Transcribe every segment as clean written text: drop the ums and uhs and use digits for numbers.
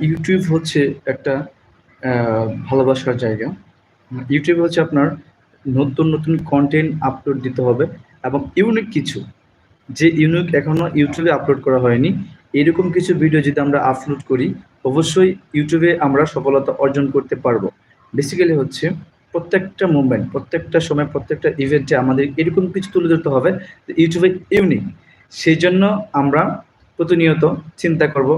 YouTube হচ্ছে একটা ভালোবাসার জায়গা। ইউটিউব হচ্ছে আপনার নতুন, নতুন কনটেন্ট আপলোড দিতে হবে এবং ইউনিক কিছু, যে ইউনিক এখনো ইউটিউবে আপলোড করা হয়নি, এরকম কিছু ভিডিও যদি আমরা আপলোড করি, অবশ্যই ইউটিউবে আমরা সফলতা অর্জন করতে পারবো। বেসিক্যালি হচ্ছে প্রত্যেকটা মুভমেন্ট, প্রত্যেকটা সময়, প্রত্যেকটা ইভেন্টে আমাদের এরকম কিছু তুলে ধরতে হবে যে ইউটিউবে ইউনিক। সেই জন্য আমরা প্রতিনিয়ত চিন্তা করব,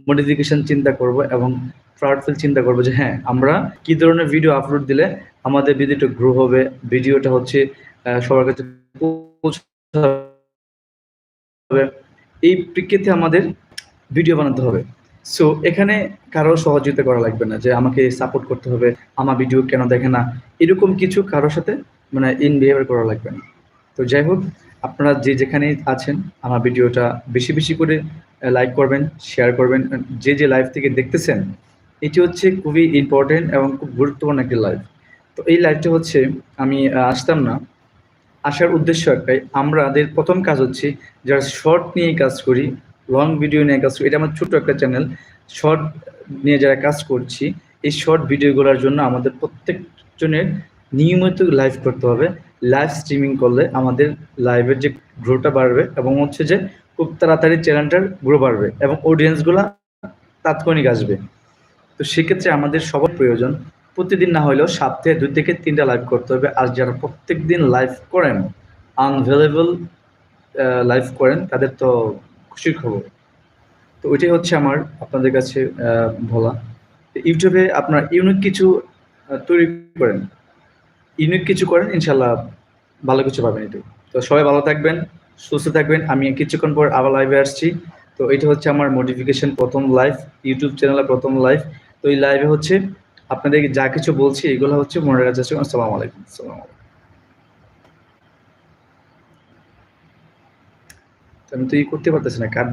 মডিফিকেশন চিন্তা করব এবং ফ্রাউডফুল চিন্তা করব যে হ্যাঁ, আমরা কি ধরনের ভিডিও আপলোড দিলে আমাদের ভিডিওটা গ্রো হবে, ভিডিওটা হচ্ছে সবার কাছে পৌঁছাবে। এই প্রেক্ষিতে আমাদের ভিডিও বানাতে হবে। সো এখানে কারো সহযোগিতা করা লাগবে না যে আমাকে সাপোর্ট করতে হবে, আমার ভিডিও কেন দেখে না, এরকম কিছু কারোর সাথে মানে ইন বিহেভিয়ার করা লাগবে না। তো যাই হোক, আপনারা যে যেখানেই আছেন আমার ভিডিওটা বেশি বেশি করে লাইক করবেন, শেয়ার করবেন। যে লাইভ থেকে দেখতেছেন, এটি হচ্ছে খুবই ইম্পর্টেন্ট এবং খুব গুরুত্বপূর্ণ একটি লাইভ। তো এই লাইভটা হচ্ছে আমি আসতাম না, আসার উদ্দেশ্য একটাই, আমাদের প্রথম কাজ হচ্ছে যারা শর্ট নিয়ে কাজ করি, লং ভিডিও নিয়ে কাজ করি, এটা আমার ছোট্ট একটা চ্যানেল। শর্ট নিয়ে যারা কাজ করছি, এই শর্ট ভিডিওগুলোর জন্য আমাদের প্রত্যেকজনের নিয়মিত লাইভ করতে হবে। লাইভ স্ট্রিমিং করলে আমাদের লাইভের যে গ্রোটা বাড়বে এবং হচ্ছে যে খুব তাড়াতাড়ি চ্যানেলটার গ্রো বাড়বে এবং অডিয়েন্সগুলা তাৎক্ষণিক আসবে। তো সেক্ষেত্রে আমাদের সবার প্রয়োজন প্রতিদিন না হলেও সপ্তাহে 2 থেকে 3টা লাইভ করতে হবে। আর যারা প্রত্যেকদিন লাইভ করেন, আনভেলেবল লাইভ করেন, তাদের তো খুশির খবর। তো ওইটাই হচ্ছে আমার আপনাদের কাছে বলা। ইউটিউবে আপনার ইউনিক কিছু তৈরি করেন, ইউনিক কিছু করেন, ইনশাল্লাহ ভালো কিছু পাবেন এটাই। তো সবাই ভালো থাকবেন, সুস্থ থাকবেন। আমি কিছুক্ষণ পর আবার লাইভে আসছি। তো এটা হচ্ছে আমার মোটিফিকেশন প্রথম লাইভ, ইউটিউব চ্যানেলে প্রথম লাইভ। তো এই লাইভে হচ্ছে আপনাদেরকে যা কিছু বলছি এগুলো হচ্ছে মনে রাখার চেষ্টা করুন। আসসালামু আলাইকুম। আমি তো করতে পারতেছি না, কাট